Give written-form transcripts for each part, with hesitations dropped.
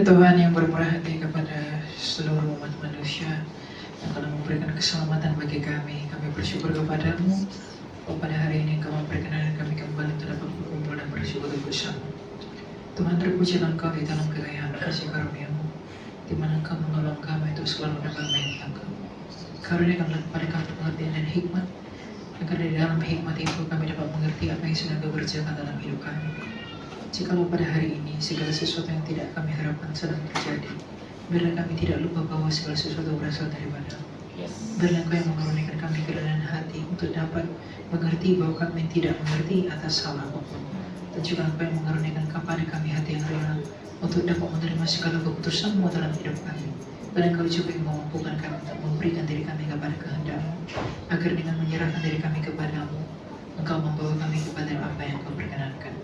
Tuhan yang bermurah hati kepada seluruh umat manusia yang telah memberikan keselamatan bagi kami. Kami bersyukur kepadamu bahwa pada hari ini Engkau memperkenankan kami kembali untuk dapat berkumpul dan bersyukur bersama. Tuhan, terpujilah Engkau di dalam kekayaan kasih karunia-Mu, di mana Engkau menolong kami itu selalu dapat mengingat Engkau. Karuniakanlah kepada kami pengertian dan hikmat, agar di dalam hikmat itu kami dapat mengerti apa yang sedang Kau kerjakan dalam hidup kami. Jikalau pada hari ini segala sesuatu yang tidak kami harapkan sedang terjadi, biarlah kami tidak lupa bahwa segala sesuatu berasal daripada-Mu. Biarlah Engkau yang mengaruniakan kami kerendahan hati untuk dapat mengerti bahwa kami tidak mengerti atas hal apapun. Dan juga Engkau yang mengaruniakan kepada kami hati yang rela untuk dapat menerima segala keputusan-Mu dalam hidup kami. Dan Engkau juga yang memampukan kami untuk memberikan diri kami kepada kehendak-Mu, agar dengan menyerahkan diri kami kepada-Mu, Engkau membawa kami kepada apa yang Engkau perkenankan.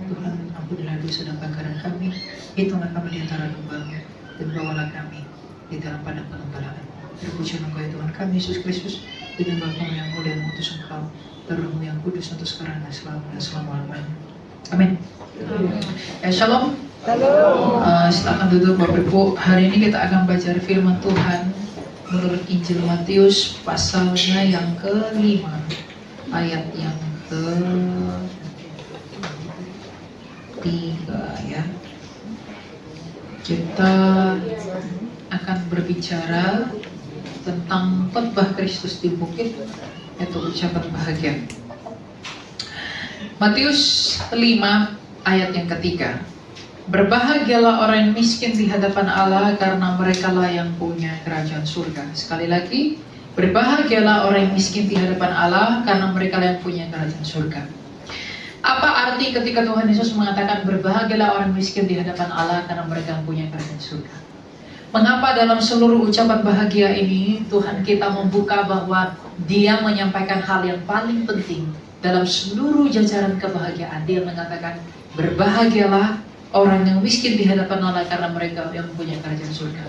Tuhan, ampunilah dosa dan pelanggaran kami, hitunglah kami di antara domba-Mu, dan bawalah kami di dalam padang pengembalaan. Terpujilah Engkau ya Tuhan kami Yesus Kristus, dengan Bapa-Mu yang mulia dan mengutus Engkau, dan Roh-Mu yang kudus untuk sekarang dan selama-lamanya. Amin. Shalom. Silakan duduk Bapak Ibu. Hari ini kita akan baca firman Tuhan menurut Injil Matius pasalnya yang ke-5, ayat yang ke-3 ya. Kita akan berbicara tentang khotbah Kristus di bukit, yaitu ucapan bahagia. Matius 5 ayat yang ke-3. Berbahagialah orang yang miskin di hadapan Allah, karena merekalah yang punya kerajaan surga. Sekali lagi, berbahagialah orang yang miskin di hadapan Allah, karena merekalah yang punya kerajaan surga. Apa arti ketika Tuhan Yesus mengatakan berbahagialah orang miskin di hadapan Allah, karena mereka yang punya kerajaan surga? Mengapa dalam seluruh ucapan bahagia ini Tuhan kita membuka bahwa Dia menyampaikan hal yang paling penting dalam seluruh jajaran kebahagiaan? Dia mengatakan berbahagialah orang yang miskin di hadapan Allah, karena mereka yang punya kerajaan surga.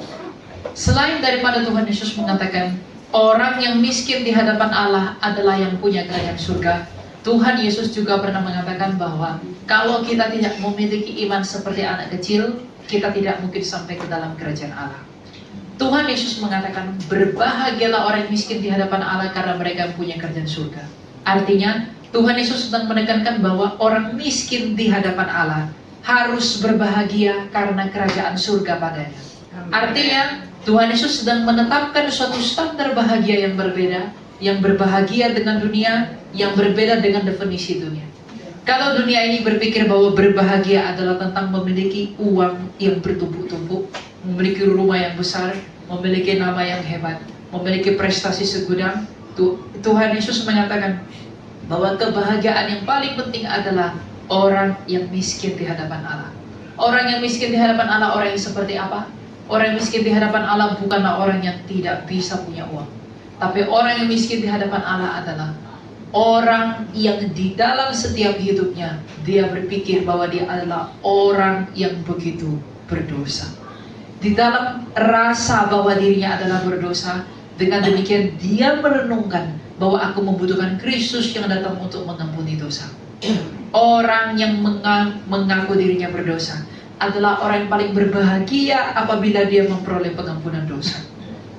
Selain daripada Tuhan Yesus mengatakan orang yang miskin di hadapan Allah adalah yang punya kerajaan surga, Tuhan Yesus juga pernah mengatakan bahwa kalau kita tidak memiliki iman seperti anak kecil, kita tidak mungkin sampai ke dalam kerajaan Allah. Tuhan Yesus mengatakan berbahagialah orang miskin di hadapan Allah, karena mereka punya kerajaan surga. Artinya Tuhan Yesus sedang menekankan bahwa orang miskin di hadapan Allah harus berbahagia karena kerajaan surga padanya. Artinya Tuhan Yesus sedang menetapkan suatu standar bahagia yang berbeda, yang berbahagia dengan dunia, yang berbeda dengan definisi dunia. Kalau dunia ini berpikir bahwa berbahagia adalah tentang memiliki uang yang bertumpuk-tumpuk, memiliki rumah yang besar, memiliki nama yang hebat, memiliki prestasi segudang, Tuhan Yesus mengatakan bahwa kebahagiaan yang paling penting adalah orang yang miskin di hadapan Allah. Orang yang miskin di hadapan Allah, orang yang seperti apa? Orang yang miskin di hadapan Allah bukanlah orang yang tidak bisa punya uang, tapi orang yang miskin di hadapan Allah adalah orang yang di dalam setiap hidupnya dia berpikir bahwa dia adalah orang yang begitu berdosa. Di dalam rasa bahwa dirinya adalah berdosa, dengan demikian dia merenungkan bahwa aku membutuhkan Kristus yang datang untuk mengampuni dosa. Orang yang mengaku dirinya berdosa adalah orang yang paling berbahagia apabila dia memperoleh pengampunan dosa.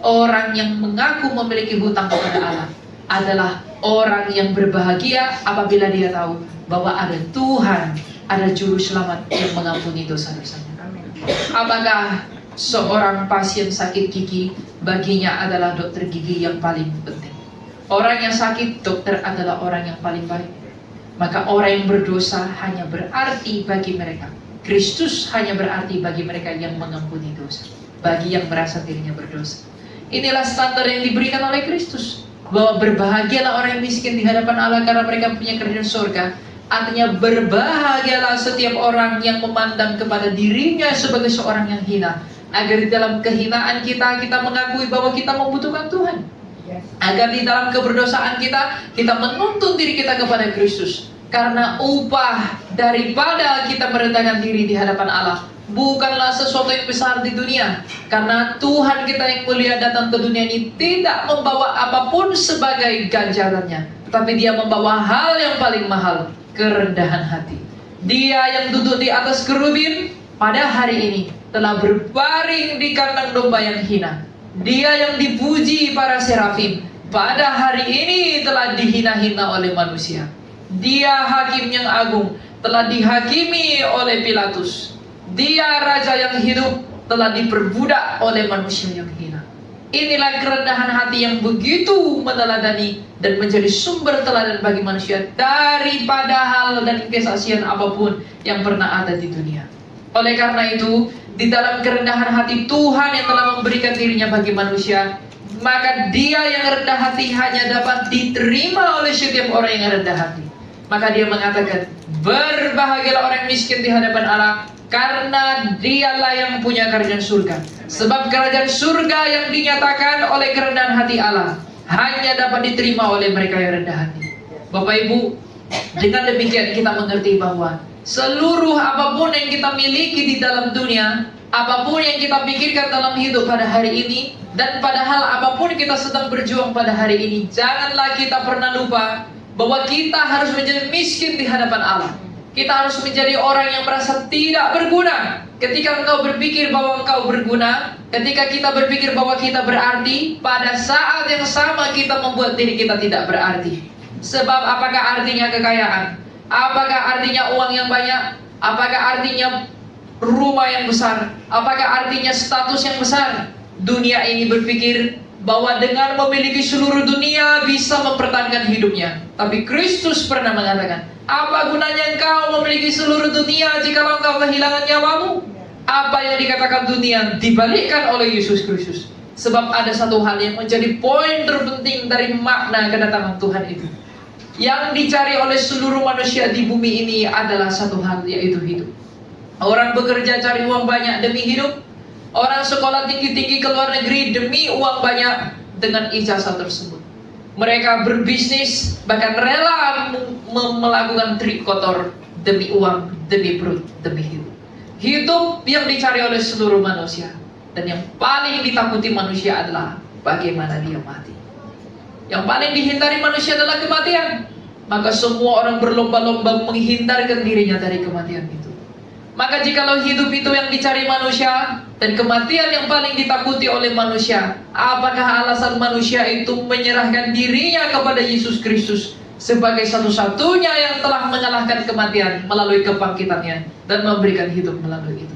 Orang yang mengaku memiliki hutang kepada Allah adalah orang yang berbahagia apabila dia tahu bahwa ada Tuhan, ada juru selamat yang mengampuni dosa-dosanya. Apakah seorang pasien sakit gigi baginya adalah dokter gigi yang paling penting? Orang yang sakit, dokter adalah orang yang paling baik. Maka orang yang berdosa hanya berarti bagi mereka, Kristus hanya berarti bagi mereka yang mengampuni dosa, bagi yang merasa dirinya berdosa. Inilah standar yang diberikan oleh Kristus, bahwa berbahagialah orang yang miskin di hadapan Allah, karena mereka punya kerajaan surga. Artinya berbahagialah setiap orang yang memandang kepada dirinya sebagai seorang yang hina, agar di dalam kehinaan kita mengakui bahwa kita membutuhkan Tuhan. Agar di dalam keberdosaan kita menuntut diri kita kepada Kristus. Karena upah daripada kita merendahkan diri di hadapan Allah bukanlah sesuatu yang besar di dunia. Karena Tuhan kita yang mulia datang ke dunia ini tidak membawa apapun sebagai ganjarannya, tetapi Dia membawa hal yang paling mahal, kerendahan hati. Dia yang duduk di atas kerubin pada hari ini telah berbaring di kandang domba yang hina. Dia yang dipuji para serafim, pada hari ini telah dihina-hina oleh manusia. Dia hakim yang agung, telah dihakimi oleh Pilatus. Dia raja yang hidup, telah diperbudak oleh manusia yang hina. Inilah kerendahan hati yang begitu meneladani dan menjadi sumber teladan bagi manusia daripada hal dan kesaksian apapun yang pernah ada di dunia. Oleh karena itu, di dalam kerendahan hati Tuhan yang telah memberikan dirinya bagi manusia, maka dia yang rendah hati hanya dapat diterima oleh setiap orang yang rendah hati. Maka dia mengatakan, berbahagialah orang miskin di hadapan Allah, karena dialah yang punya kerajaan surga. Sebab kerajaan surga yang dinyatakan oleh kerendahan hati Allah hanya dapat diterima oleh mereka yang rendah hati. Bapak Ibu, dengan demikian kita mengerti bahwa seluruh apapun yang kita miliki di dalam dunia, apapun yang kita pikirkan dalam hidup pada hari ini, dan padahal apapun kita sedang berjuang pada hari ini, janganlah kita pernah lupa bahwa kita harus menjadi miskin di hadapan Allah. Kita harus menjadi orang yang merasa tidak berguna. Ketika engkau berpikir bahwa engkau berguna, ketika kita berpikir bahwa kita berarti, pada saat yang sama kita membuat diri kita tidak berarti. Sebab apakah artinya kekayaan? Apakah artinya uang yang banyak? Apakah artinya rumah yang besar? Apakah artinya status yang besar? Dunia ini berpikir bahwa dengan memiliki seluruh dunia bisa mempertahankan hidupnya. Tapi Kristus pernah mengatakan, apa gunanya engkau memiliki seluruh dunia jika engkau kehilangan nyawamu? Apa yang dikatakan dunia dibalikkan oleh Yesus Kristus. Sebab ada satu hal yang menjadi poin terpenting dari makna kedatangan Tuhan itu. Yang dicari oleh seluruh manusia di bumi ini adalah satu hal, yaitu hidup. Orang bekerja cari uang banyak demi hidup. Orang sekolah tinggi-tinggi ke luar negeri demi uang banyak dengan ijazah tersebut. Mereka berbisnis, bahkan rela melakukan trik kotor demi uang, demi perut, demi hidup. Hidup yang dicari oleh seluruh manusia. Dan yang paling ditakuti manusia adalah bagaimana dia mati. Yang paling dihindari manusia adalah kematian. Maka semua orang berlomba-lomba menghindarkan dirinya dari kematian itu. Maka jikalau hidup itu yang dicari manusia dan kematian yang paling ditakuti oleh manusia, apakah alasan manusia itu menyerahkan dirinya kepada Yesus Kristus sebagai satu-satunya yang telah mengalahkan kematian melalui kebangkitannya dan memberikan hidup melalui itu?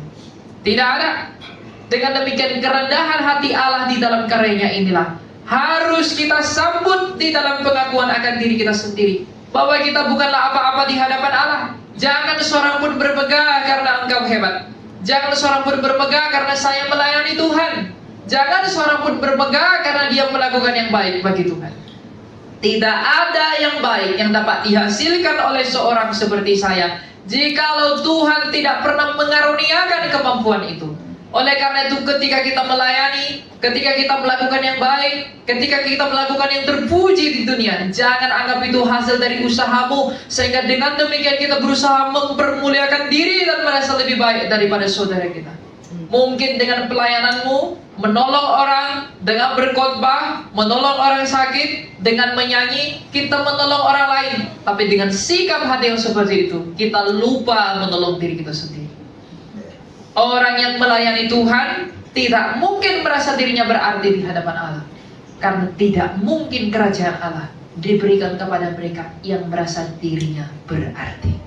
Tidak ada. Dengan demikian kerendahan hati Allah di dalam karyanya inilah harus kita sambut di dalam pengakuan akan diri kita sendiri, bahwa kita bukanlah apa-apa di hadapan Allah. Jangan seorang pun bermegah karena engkau hebat. Jangan seorang pun bermegah karena saya melayani Tuhan. Jangan seorang pun bermegah karena dia melakukan yang baik bagi Tuhan. Tidak ada yang baik yang dapat dihasilkan oleh seorang seperti saya jikalau Tuhan tidak pernah mengaruniakan kemampuan itu. Oleh karena itu ketika kita melayani, ketika kita melakukan yang baik, ketika kita melakukan yang terpuji di dunia, jangan anggap itu hasil dari usahamu, sehingga dengan demikian kita berusaha mempermuliakan diri dan merasa lebih baik daripada saudara kita. Mungkin dengan pelayananmu, menolong orang, dengan berkhotbah, menolong orang sakit, dengan menyanyi, kita menolong orang lain. Tapi dengan sikap hati yang seperti itu, kita lupa menolong diri kita sendiri. Orang yang melayani Tuhan tidak mungkin merasa dirinya berarti di hadapan Allah. Karena tidak mungkin kerajaan Allah diberikan kepada mereka yang merasa dirinya berarti.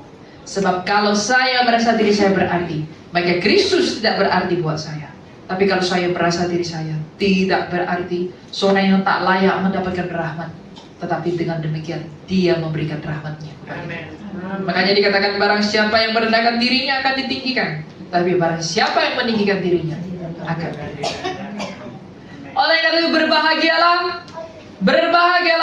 Sebab kalau saya merasa diri saya berarti, maka Kristus tidak berarti buat saya. Tapi kalau saya merasa diri saya tidak berarti, seorang yang tak layak mendapatkan rahmat, tetapi dengan demikian dia memberikan rahmatnya kepada kita. Makanya dikatakan barang siapa yang merendahkan dirinya akan ditinggikan, tapi barang siapa yang meninggikan dirinya akan ditinggikan. Oleh karena itu berbahagialah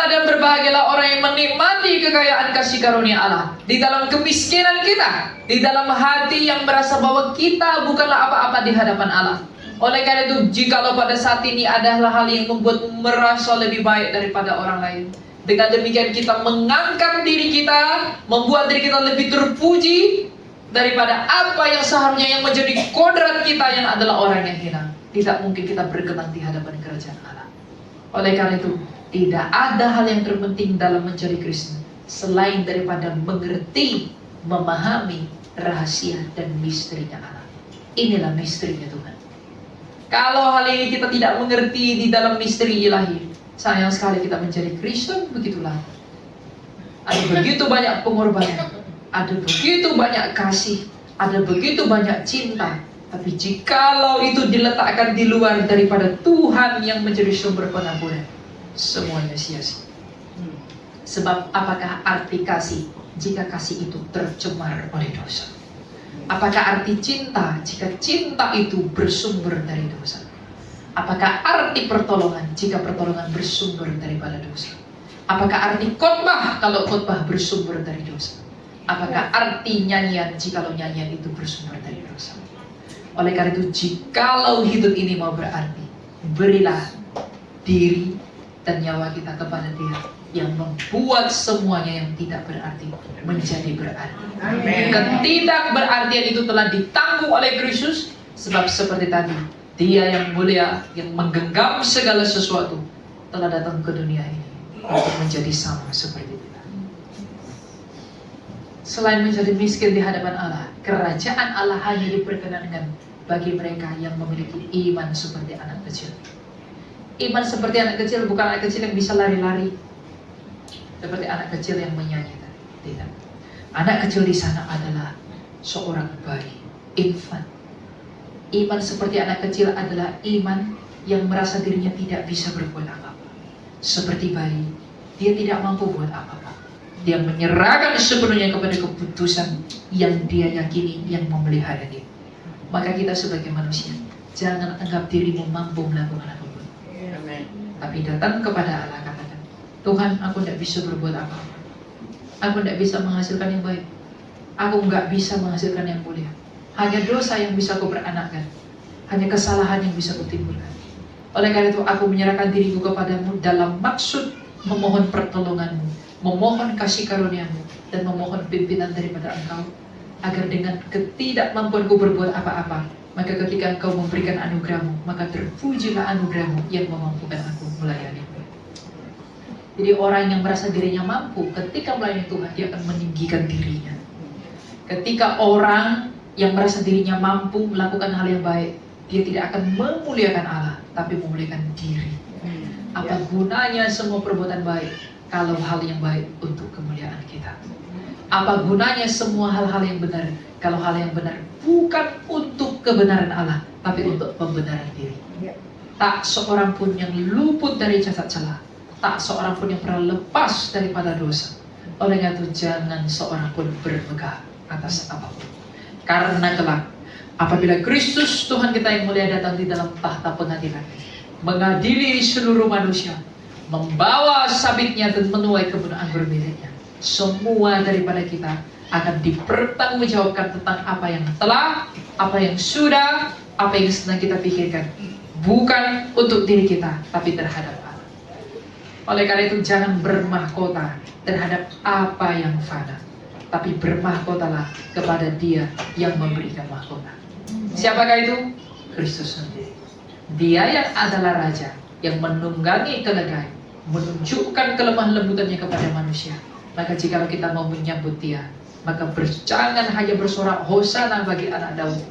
dan berbahagialah orang yang menikmati kekayaan kasih karunia Allah di dalam kemiskinan kita, di dalam hati yang merasa bahwa kita bukanlah apa-apa di hadapan Allah. Oleh karena itu, jikalau pada saat ini adalah hal yang membuat merasa lebih baik daripada orang lain, dengan demikian kita mengangkat diri kita, membuat diri kita lebih terpuji daripada apa yang seharusnya yang menjadi kodrat kita yang adalah orang yang hina. Tidak mungkin kita berkenan di hadapan kerajaan Allah. Oleh karena itu, tidak ada hal yang terpenting dalam menjadi Kristen selain daripada mengerti, memahami rahasia dan misterinya Allah. Inilah misterinya Tuhan. Kalau hal ini kita tidak mengerti di dalam misteri ilahi, sayang sekali kita menjadi Kristen begitulah. Ada begitu banyak pengorbanan, ada begitu banyak kasih, ada begitu banyak cinta. Tapi jikalau itu diletakkan di luar daripada Tuhan yang menjadi sumber pengampunan, semuanya sia-sia. Sebab apakah arti kasih jika kasih itu tercemar oleh dosa? Apakah arti cinta jika cinta itu bersumber dari dosa? Apakah arti pertolongan jika pertolongan bersumber daripada dosa? Apakah arti khotbah kalau khotbah bersumber dari dosa? Apakah arti nyanyian jikalau nyanyian itu bersumber dari dosa? Oleh karena itu, jikalau hidup ini mau berarti, berilah diri dan nyawa kita kepada Dia yang membuat semuanya yang tidak berarti menjadi berarti. Ketidakberartian itu telah ditanggung oleh Kristus, sebab seperti tadi, Dia yang mulia, yang menggenggam segala sesuatu, telah datang ke dunia ini untuk menjadi sama seperti kita. Selain menjadi miskin di hadapan Allah, kerajaan Allah hanya diperkenankan bagi mereka yang memiliki iman seperti anak kecil. Iman seperti anak kecil bukan anak kecil yang bisa lari-lari, seperti anak kecil yang menyanyi tadi. Tidak. Anak kecil di sana adalah seorang bayi, infant. Iman seperti anak kecil adalah iman yang merasa dirinya tidak bisa berbuat apa-apa. Seperti bayi, dia tidak mampu buat apa-apa. Dia menyerahkan sepenuhnya kepada keputusan yang dia yakini yang memelihara dia. Maka kita sebagai manusia, jangan anggap dirimu mampu melakukan apapun. Tapi datang kepada Allah, katakan, Tuhan, aku tidak bisa berbuat apa-apa. Aku tidak bisa menghasilkan yang baik. Aku nggak bisa menghasilkan yang mulia. Hanya dosa yang bisa aku beranakkan. Hanya kesalahan yang bisa aku timbulkan. Oleh karena itu, aku menyerahkan diriku kepadamu dalam maksud memohon pertolonganmu, memohon kasih karuniamu, dan memohon pimpinan daripada Engkau, agar dengan ketidakmampuanku berbuat apa-apa, maka ketika Engkau memberikan anugerahmu, maka terpujilah anugerahmu yang memampukan aku melayani. Jadi orang yang merasa dirinya mampu, ketika melayani Tuhan, dia akan meninggikan dirinya. Ketika orang yang merasa dirinya mampu melakukan hal yang baik, dia tidak akan memuliakan Allah, tapi memuliakan diri. Apa gunanya semua perbuatan baik, kalau hal yang baik untuk kemuliaan kita? Apa gunanya semua hal-hal yang benar, kalau hal yang benar bukan untuk kebenaran Allah, tapi untuk pembenaran diri? Tak seorang pun yang luput dari cacat celah, tak seorang pun yang pernah lepas daripada dosa. Oleh karena itu, jangan seorang pun bermegah atas apapun. Karena kelak, apabila Kristus Tuhan kita yang mulia datang di dalam tahta pengadilan, mengadili seluruh manusia, membawa sabitnya dan menuai kebun anggur miliknya, semua daripada kita akan dipertanggungjawabkan tentang apa yang telah, apa yang sudah, apa yang sedang kita pikirkan. Bukan untuk diri kita, tapi terhadap Allah. Oleh karena itu, jangan bermahkota terhadap apa yang fana, tapi bermahkotalah kepada Dia yang memberikan mahkota. Siapakah itu? Kristus sendiri. Dia yang adalah Raja, yang menunggangi keledai, menunjukkan kelemah lembutannya kepada manusia. Maka jika kita mau menyambut Dia, maka jangan hanya bersorak hosana bagi anak Daud,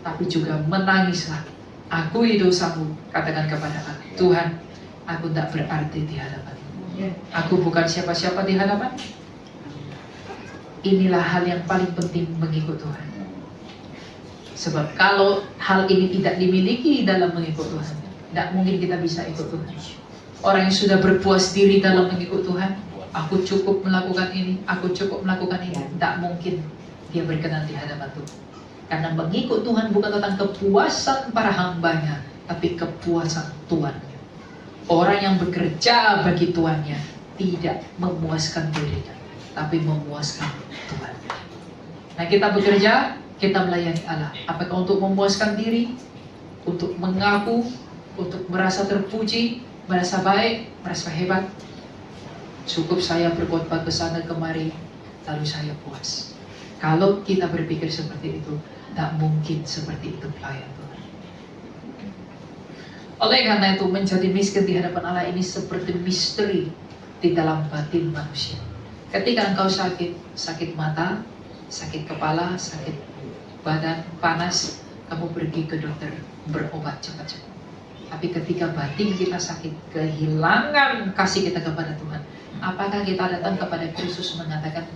tapi juga menangislah. Akui dosamu, katakan kepada Allah, Tuhan, aku tak berarti di hadapan-Mu. Aku bukan siapa-siapa di hadapan. Inilah hal yang paling penting mengikut Tuhan. Sebab kalau hal ini tidak dimiliki dalam mengikut Tuhan, tidak mungkin kita bisa ikut Tuhan. Orang yang sudah berpuas diri dalam mengikut Tuhan, aku cukup melakukan ini, aku cukup melakukan ini, tidak mungkin dia berkenan di hadapan Tuhan. Karena mengikut Tuhan bukan tentang kepuasan para hambanya, tapi kepuasan Tuannya. Orang yang bekerja bagi Tuannya tidak memuaskan dirinya, tapi memuaskan Tuhan. Nah, kita bekerja, kita melayani Allah. Apakah untuk memuaskan diri, untuk mengaku, untuk merasa terpuji, merasa baik, merasa hebat? Cukup saya berkhotbah ke sana kemari, lalu saya puas. Kalau kita berpikir seperti itu, tak mungkin seperti itu pelayan Tuhan. Oleh karena itu, menjadi miskin di hadapan Allah ini seperti misteri di dalam batin manusia. Ketika engkau sakit, sakit mata, sakit kepala, sakit badan, panas, kamu pergi ke dokter, berobat cepat-cepat. Tapi ketika batin kita sakit, kehilangan kasih kita kepada Tuhan, apakah kita datang kepada Kristus mengatakan,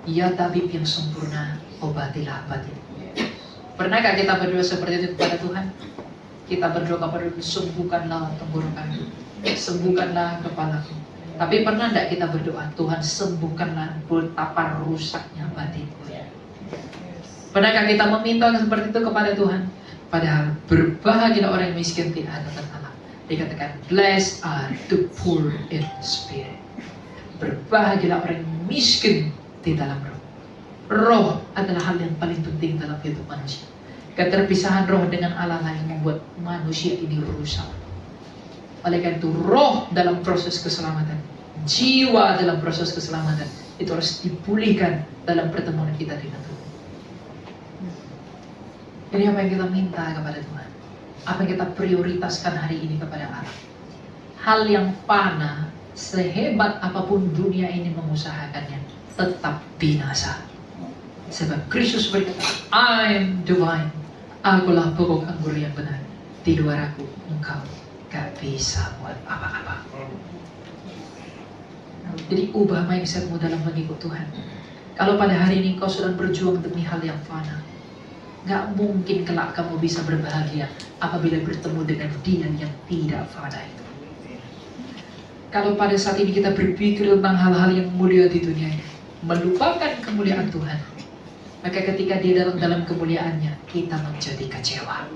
ya tabib yang sempurna, obatilah batin? Pernahkah kita berdoa seperti itu kepada Tuhan? Kita berdoa kepada Tuhan, sembuhkanlah tenggorokanku, sembuhkanlah kepalaku. Tapi pernah tidak kita berdoa, Tuhan sembuhkanlah betapa rusaknya batinku? Pernahkah kita meminta seperti itu kepada Tuhan? Padahal berbahagia orang yang miskin tidak ada Allah. Dikatakan, blessed are the poor in spirit. Berbahagia orang yang miskin di dalam roh. Roh adalah hal yang paling penting dalam hidup manusia. Keterpisahan roh dengan Allah lah yang membuat manusia ini rusak. Oleh karena itu, roh dalam proses keselamatan, jiwa dalam proses keselamatan, itu harus dipulihkan dalam pertemuan kita dengan Tuhan. Jadi apa yang kita minta kepada Tuhan? Apa yang kita prioritaskan hari ini kepada Allah? Hal yang fana, sehebat apapun dunia ini mengusahakannya, tetap binasa. Sebab Kristus berkata, I am the vine, akulah pokok anggur yang benar. Di luar aku, engkau gak bisa buat apa-apa. Jadi ubah mindsetmu dalam mengikut Tuhan. Kalau pada hari ini kau sedang berjuang demi hal yang fana, gak mungkin kelak kamu bisa berbahagia apabila bertemu dengan Dia yang tidak fana itu. Kalau pada saat ini kita berpikir tentang hal-hal yang mulia di dunia ini, melupakan kemuliaan Tuhan, maka ketika Dia datang dalam kemuliaannya, kita menjadi kecewa.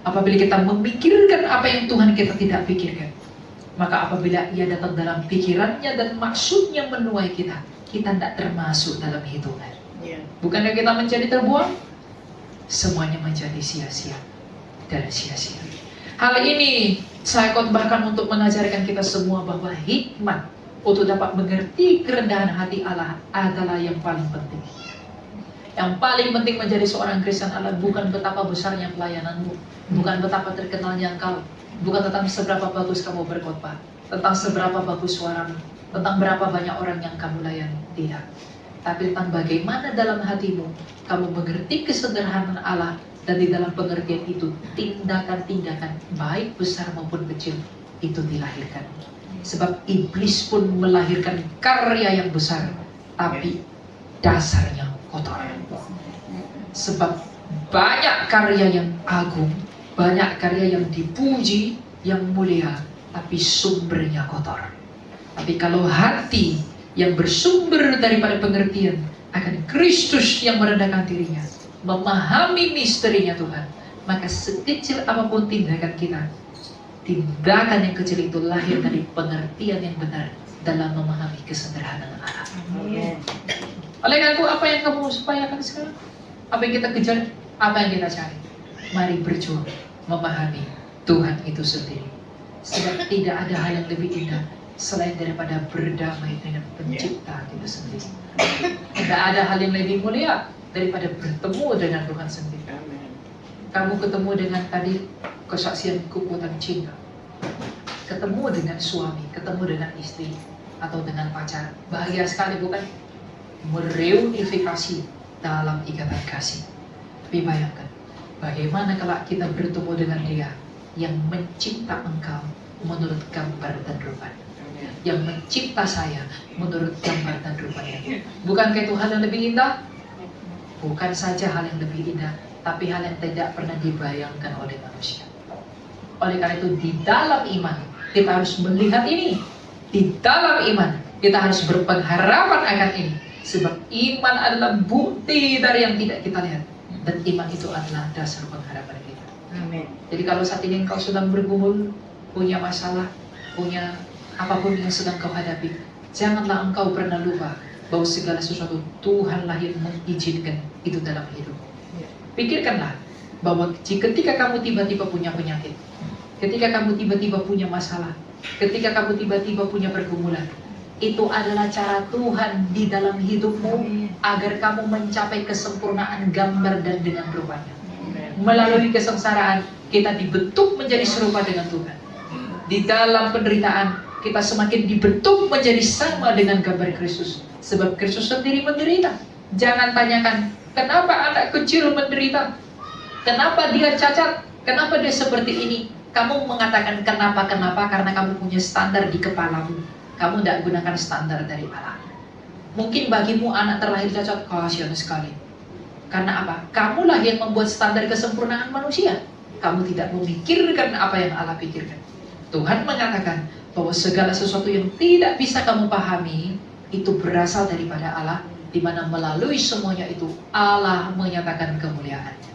Apabila kita memikirkan apa yang Tuhan kita tidak pikirkan, maka apabila Ia datang dalam pikirannya dan maksudnya menuai kita, kita tidak termasuk dalam hitungan. Bukannya kita menjadi terbuang, semuanya menjadi sia-sia dan sia-sia. Hal ini saya khotbahkan untuk mengajarkan kita semua bahwa hikmat untuk dapat mengerti kerendahan hati Allah adalah yang paling penting. Yang paling penting menjadi seorang Kristen adalah bukan betapa besarnya pelayananmu, bukan betapa terkenalnya engkau, bukan tentang seberapa bagus kamu berkhotbah, tentang seberapa bagus suaramu, tentang berapa banyak orang yang kamu layani. Tidak. Tapi tentang bagaimana dalam hatimu kamu mengerti kesederhanaan Allah, dan di dalam pengertian itu tindakan-tindakan baik besar maupun kecil itu dilahirkan. Sebab iblis pun melahirkan karya yang besar, tapi dasarnya kotor. Sebab banyak karya yang agung, banyak karya yang dipuji, yang mulia, tapi sumbernya kotor. Tapi kalau hati yang bersumber daripada pengertian akan Kristus yang merendahkan dirinya, memahami misterinya Tuhan, maka sekecil apapun tindakan kita, tindakan yang kecil itu lahir dari pengertian yang benar dalam memahami kesederhanaan Allah. Oleh karena itu, apa yang kamu upayakan sekarang? Apa yang kita kejar? Apa yang kita cari? Mari berjuang memahami Tuhan itu sendiri. Sebab tidak ada hal yang lebih indah selain daripada berdamai dengan pencipta kita sendiri. Tidak ada hal yang lebih mulia daripada bertemu dengan Tuhan sendiri. Kamu ketemu dengan tadi kesaksian kekuatan cinta, ketemu dengan suami, ketemu dengan istri, atau dengan pacar. Bahagia sekali, bukan? Mereunifikasi dalam ikatan kasih. Tapi bayangkan, bagaimana kalau kita bertemu dengan Dia yang mencipta engkau menurut gambar dan rupanya, yang mencipta saya menurut gambar dan rupanya. Bukankah itu hal yang lebih indah? Bukan saja hal yang lebih indah, tapi hal yang tidak pernah dibayangkan oleh manusia. Oleh karena itu, di dalam iman kita harus melihat ini. Di dalam iman kita harus berpengharapan akan ini. Sebab iman adalah bukti dari yang tidak kita lihat, dan iman itu adalah dasar pengharapan kita. Amin. Jadi kalau saat ini engkau sedang bergumul, punya masalah, punya apapun yang sedang kau hadapi, janganlah engkau pernah lupa bahwa segala sesuatu Tuhanlah yang mengizinkan itu dalam hidup. Pikirkanlah bahwa ketika kamu tiba-tiba punya penyakit, ketika kamu tiba-tiba punya masalah, ketika kamu tiba-tiba punya pergumulan, itu adalah cara Tuhan di dalam hidupmu agar kamu mencapai kesempurnaan gambar dan dengan rupanya. Melalui kesengsaraan kita dibentuk menjadi serupa dengan Tuhan. Di dalam penderitaan kita semakin dibentuk menjadi sama dengan gambar Kristus. Sebab Kristus sendiri menderita. Jangan tanyakan Kenapa anak kecil menderita? Kenapa dia cacat? Kenapa dia seperti ini? Kamu mengatakan kenapa karena kamu punya standar di kepalamu. Kamu tidak gunakan standar dari Allah. Mungkin bagimu anak terlahir cacat, kasihan sekali. Karena apa? Kamulah yang membuat standar kesempurnaan manusia. Kamu tidak memikirkan apa yang Allah pikirkan. Tuhan mengatakan bahwa segala sesuatu yang tidak bisa kamu pahami itu berasal daripada Allah, di mana melalui semuanya itu Allah menyatakan kemuliaannya.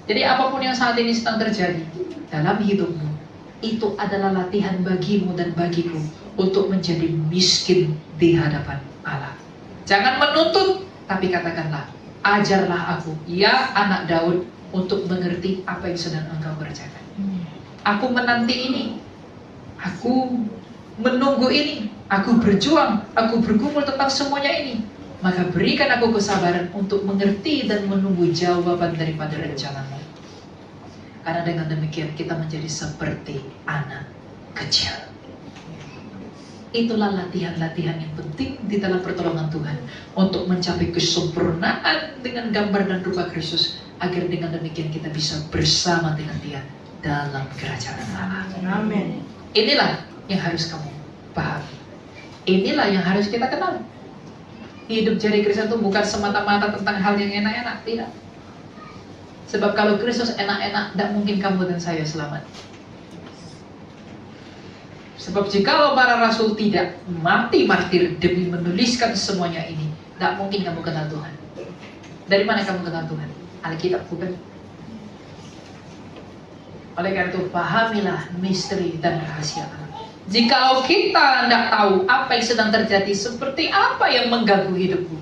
Jadi apapun yang saat ini sedang terjadi dalam hidupmu, itu adalah latihan bagimu dan bagiku untuk menjadi miskin di hadapan Allah. Jangan menuntut, tapi katakanlah, ajarlah aku, ya anak Daud, untuk mengerti apa yang sedang engkau kerjakan. Aku menanti ini, aku menunggu ini, aku berjuang, aku bergumul tentang semuanya ini. Maka berikan aku kesabaran untuk mengerti dan menunggu jawaban daripada rencanamu. Karena dengan demikian kita menjadi seperti anak kecil. Itulah latihan-latihan yang penting di dalam pertolongan Tuhan untuk mencapai kesempurnaan dengan gambar dan rupa Kristus, agar dengan demikian kita bisa bersama dengan Dia dalam kerajaan Allah. Amin. Inilah yang harus kamu pahami. Inilah yang harus kita kenal. Hidup jadi Kristen itu bukan semata-mata tentang hal yang enak-enak, tidak. Sebab kalau Kristus enak-enak, tidak mungkin kamu dan saya selamat. Sebab jikalau para rasul tidak mati martir demi menuliskan semuanya ini, tidak mungkin kamu kenal Tuhan. Dari mana kamu kenal Tuhan? Alkitab, bukan? Oleh karena itu, pahamilah misteri dan rahasia Allah. Jikalau kita tidak tahu apa yang sedang terjadi, seperti apa yang mengganggu hidupku,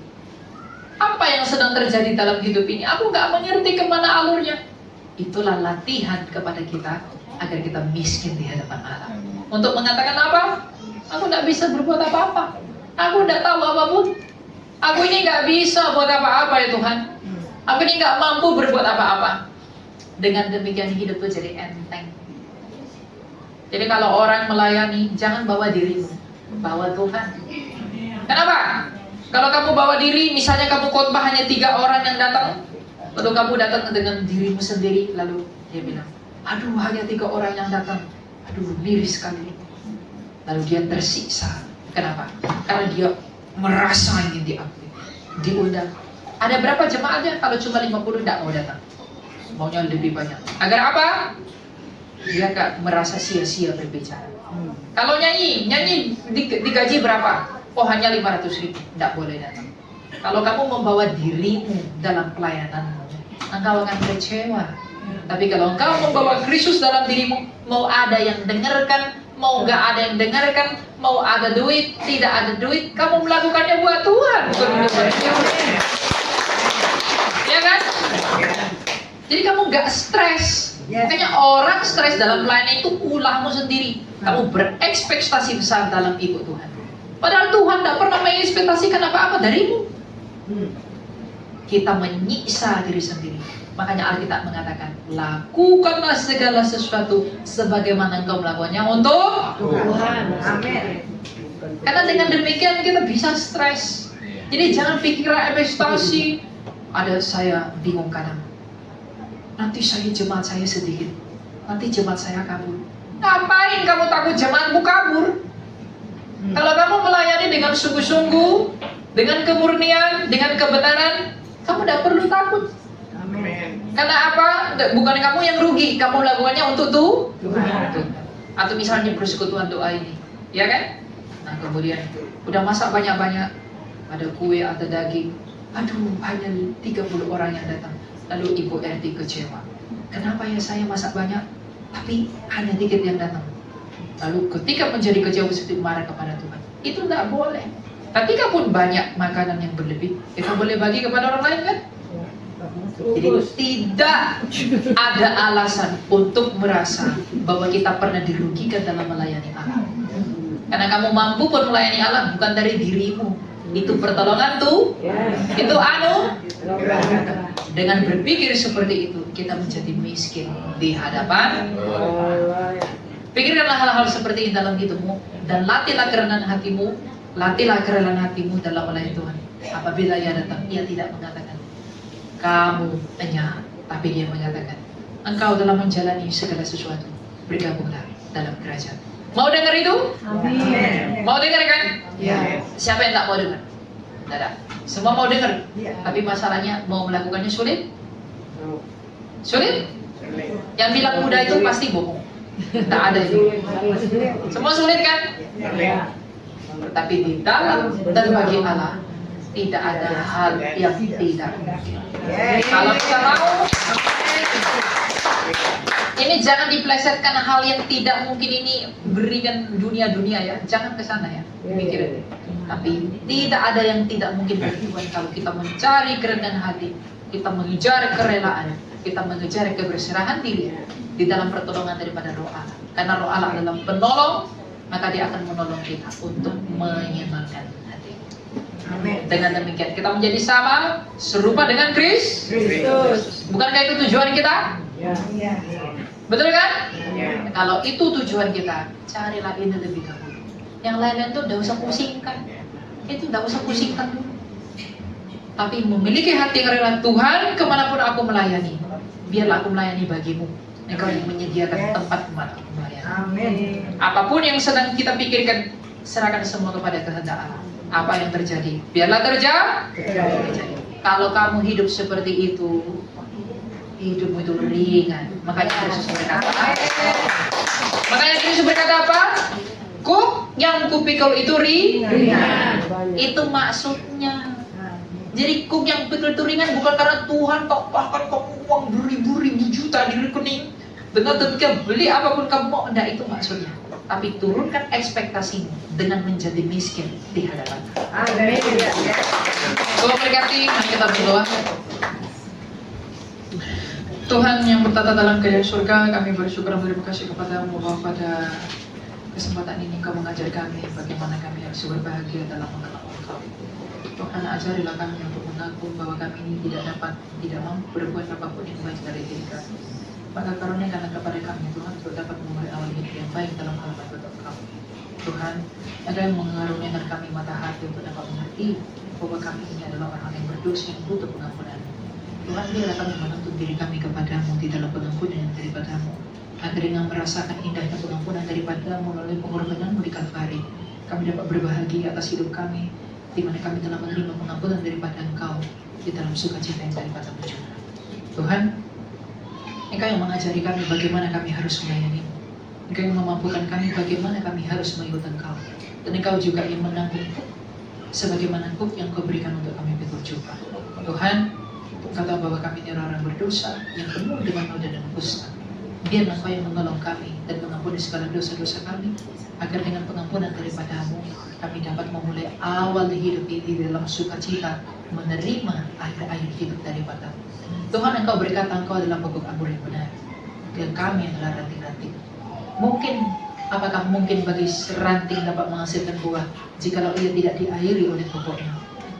apa yang sedang terjadi dalam hidup ini, aku nggak mengerti kemana alurnya. Itulah latihan kepada kita agar kita miskin di hadapan Allah. Untuk mengatakan apa? Aku tidak bisa berbuat apa-apa. Aku tidak tahu apapun. Aku ini nggak bisa buat apa-apa ya Tuhan. Aku ini nggak mampu berbuat apa-apa. Dengan demikian hidup itu jadi enteng. Jadi kalau orang melayani, jangan bawa dirimu, bawa Tuhan. Kenapa? Kalau kamu bawa diri, misalnya kamu khotbah hanya 3 orang yang datang, lalu kamu datang dengan dirimu sendiri, lalu dia bilang, aduh hanya 3 orang yang datang, aduh miris sekali. Lalu dia tersiksa. Kenapa? Karena dia merasa ingin diakui, diundang. Ada berapa jemaatnya? Kalau cuma 50 tidak mau datang, maunya lebih banyak. Agar apa? Dia gak merasa sia-sia berbicara. Kalau nyanyi digaji berapa? Oh hanya 500.000, tidak boleh datang. Kalau kamu membawa dirimu dalam pelayananmu, engkau akan kecewa. Tapi kalau engkau membawa Kristus dalam dirimu, mau ada yang dengarkan, mau gak ada yang dengarkan, mau ada duit, tidak ada duit, kamu melakukannya buat Tuhan, bukan untuk manusia. Ya kan? Jadi kamu gak stres. Makanya orang stres dalam pelayanan itu ulahmu sendiri. Kamu berekspektasi besar dalam ikut Tuhan. Padahal Tuhan tidak pernah mengekspektasikan apa-apa darimu. Kita menyiksa diri sendiri. Makanya Alkitab mengatakan, lakukanlah segala sesuatu sebagaimana engkau melakukannya untuk Tuhan. Amin. Karena dengan demikian kita bisa stres. Jadi jangan pikiran ekspektasi. Ada saya bingung kadang. Nanti jemaat saya sedikit. Nanti jemaat saya kabur. Ngapain kamu takut jemaatmu kabur? Kalau kamu melayani dengan sungguh-sungguh, dengan kemurnian, dengan kebenaran, kamu tidak perlu takut. Amin. Karena apa? Bukan kamu yang rugi, kamu lakukannya untuk Tuhan. Atau misalnya persekutuan doa ini, ya kan? Nah kemudian udah masak banyak-banyak, ada kue, ada daging. Aduh, hanya 30 orang yang datang. Lalu Ibu RT kecewa. Kenapa ya saya masak banyak, tapi hanya dikit yang datang? Lalu ketika menjadi kecewa seperti marah kepada Tuhan. Itu tidak boleh. Ketika pun banyak makanan yang berlebih, kita boleh bagi kepada orang lain kan? Jadi tidak ada alasan untuk merasa bahwa kita pernah dirugikan dalam melayani Allah. Karena kamu mampu pun melayani Allah bukan dari dirimu. Itu pertolongan tuh. Itu dengan berpikir seperti itu, kita menjadi miskin di hadapan. Pikirkanlah hal-hal seperti ini dalam hidupmu dan latihlah kerendahan hatimu, latihlah kerelaan hatimu dalam melayani Tuhan. Apabila ia datang, ia tidak mengatakan, kamu enyah. Tapi dia mengatakan, engkau dalam menjalani segala sesuatu, bergabunglah dalam kerajaan. Mau dengar itu? Amin. Mau dengar kan? Ya. Siapa yang tak mau dengar? Tidak ada. Semua mau dengar. Tapi masalahnya mau melakukannya sulit? Sulit? Yang bilang mudah itu pasti bohong. Tak ada itu. Semua sulit kan? Tapi di dalam dan bagi Allah tidak ada hal yang tidak mungkin. Kalau kita mau, ini jangan dipelesetkan hal yang tidak mungkin ini berikan dunia-dunia ya. Jangan ke sana ya. Pikirin. Tapi tidak ada yang tidak mungkin bagi Tuhan kalau kita mencari kerendahan hati, kita mengejar kerelaan, kita mengejar keberserahan diri di dalam pertolongan daripada Roh Allah. Karena Roh Allah adalah penolong, maka Dia akan menolong kita untuk menyenangkan hati. Amin. Dengan demikian kita menjadi sama, serupa dengan Kristus. Bukankah itu tujuan kita? Ya. Betul kan? Ya. Kalau itu tujuan kita, carilah ini lebih dahulu. Yang lain-lain itu tidak usah pusingkan. Itu tidak usah pusingkan dulu. Tapi memiliki hati yang rela, Tuhan, kemanapun aku melayani, biarlah aku melayani bagimu. Engkau yang menyediakan tempat kemana aku melayani. Amin. Apapun yang sedang kita pikirkan, serahkan semua kepada kehendak Allah. Apa yang terjadi, biarlah terjadi. Kalau kamu hidup seperti itu, hidupmu itu ringan. Makanya Kristus berkata, apa? Kuk yang kupikul itu ringan. Itu maksudnya. Jadi kuk yang pikul itu ringan bukan karena Tuhan bahkan kamu uang beribu-ribu juta di rekening. Dengan demikian beli apapun kamu mau, enggak itu maksudnya. Tapi turunkan ekspektasimu dengan menjadi miskin di hadapan. Amin. Tuhan berkati, mari kita berdoa. Tuhan yang bertata dalam kerajaan surga, kami bersyukur dan berterima kasih kepadamu bahwa pada kesempatan ini Engkau mengajar kami bagaimana kami harus berbahagia dalam mengenal Engkau. Tuhan, ajarilah kami untuk mengaku bahwa kami ini tidak mampu berbuat apapun yang baik dari diri kami. Maka karuniakanlah kepada kami Tuhan untuk dapat memulai awal hidup yang baik dalam halaman betul Engkau. Tuhan, ada yang mengaruniakan kami mata hati untuk dapat mengerti bahwa kami ini adalah orang yang berdosa yang butuh pengampunan. Tuhan, biarlah kami menuntut diri kami kepadamu di dalam pengampunan yang daripadamu, agar dengan merasakan indahnya pengampunan daripadamu melalui pengorbananmu di Kalvari, kami dapat berbahagia atas hidup kami, di mana kami telah menerima pengampunan daripada Engkau di dalam sukacita yang daripadamu juga. Tuhan, Engkau yang mengajari kami bagaimana kami harus melayani. Engkau yang memampukan kami bagaimana kami harus mengikut Engkau. Dan Engkau juga yang menanggung sebagaimana hukum yang Kau berikan untuk kami pikul juga. Tuhan, Kau tahu bahwa kami ini orang berdosa yang penuh dengan noda dan kusta. Biarlah Kau yang menolong kami dan mengampuni segala dosa-dosa kami, agar dengan pengampunan daripadamu kami dapat memulai awal hidup ini di dalam sukacita, menerima air hidup daripadamu. Tuhan, Engkau berkata Engkau adalah pokok anggur yang benar, dan kami adalah ranting-ranting. Apakah mungkin bagi ranting dapat menghasilkan buah jikalau ia tidak diairi oleh pokoknya?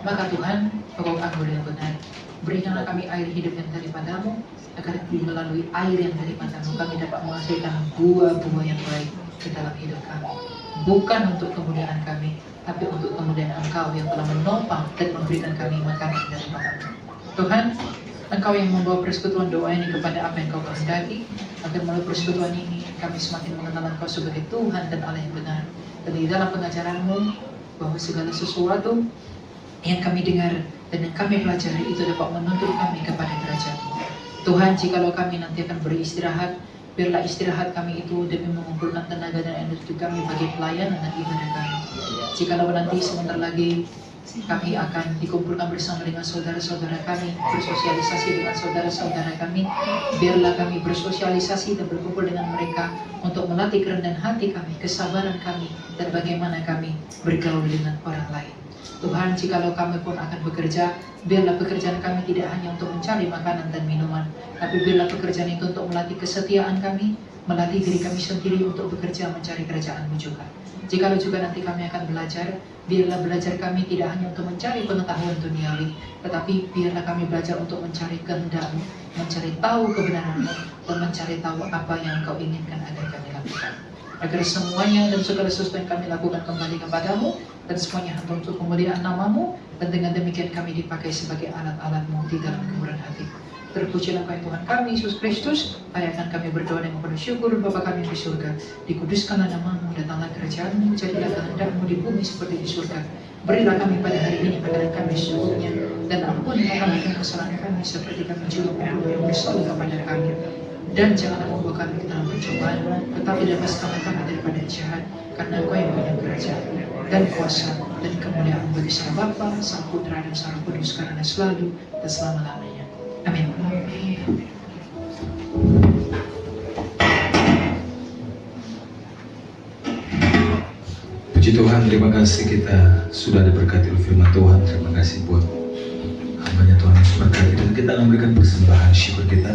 Maka Tuhan, pokok anggur yang benar, berikanlah kami air hidup yang daripadamu, agar melalui air yang daripadamu kami dapat menghasilkan buah-buah yang baik di dalam hidup kami. Bukan untuk kemuliaan kami, tapi untuk kemuliaan Engkau yang telah menopang dan memberikan kami makanan daripadamu. Tuhan, Engkau yang membawa persekutuan doa ini kepada apa yang Kau kehendaki, agar melalui persekutuan ini kami semakin mengenal Engkau sebagai Tuhan dan Allah yang benar. Dan di dalam pengajaran-Mu, bahwa segala sesuatu yang kami dengar dan yang kami pelajari itu dapat menuntut kami kepada kerajaan. Tuhan, jikalau kami nanti akan beristirahat, biarlah istirahat kami itu demi mengumpulkan tenaga dan energi kami bagi pelayanan dan ibadah kami. Jikalau nanti sebentar lagi kami akan dikumpulkan bersama dengan saudara-saudara kami, bersosialisasi dengan saudara-saudara kami, biarlah kami bersosialisasi dan berkumpul dengan mereka untuk melatih kerendahan hati kami, kesabaran kami, dan bagaimana kami bergaul dengan orang lain. Tuhan, jikalau kami pun akan bekerja, biarlah pekerjaan kami tidak hanya untuk mencari makanan dan minuman, tapi biarlah pekerjaan itu untuk melatih kesetiaan kami, melatih diri kami sendiri untuk bekerja mencari kerajaan-Mu juga. Jikalau juga nanti kami akan belajar, biarlah belajar kami tidak hanya untuk mencari pengetahuan duniawi, tetapi biarlah kami belajar untuk mencari kehendak-Mu, mencari tahu kebenaran-Mu, dan mencari tahu apa yang Kau inginkan agar kami lakukan. Agar semuanya dan segala sesuatu yang kami lakukan kembali kepada-Mu, dan semuanya hanya untuk kemuliaan nama-Mu, dan dengan demikian kami dipakai sebagai alat-alat-Mu di dalam kemurahan hati. Terpujilah Kau Tuhan kami Yesus Kristus. Layakan kami berdoa dengan penuh syukur Bapa kami di surga. Dikuduskanlah nama-Mu, datanglah kerajaan-Mu, jadilah kehendak-Mu di bumi seperti di surga. Berilah kami pada hari ini makanan kami sesungguhnya, dan ampunilah kami kesalahan kami seperti kami juga mengampuni yang bersalah kepada kami. Dan janganlah membawa kami ke dalam pencobaan, tetapi lepaskanlah kami daripada yang jahat, karena Kau yang punya kerajaan dan kuasa dan kemuliaan bagi Sang Bapa, Sang Putra dan Sang Roh Kudus sekarang dan selalu dan selama-lamanya. Amin. Puji Tuhan, terima kasih kita sudah diberkati oleh firman Tuhan. Terima kasih buat hambanya Tuhan Yesus berkati, dan kita akan memberikan persembahan syukur kita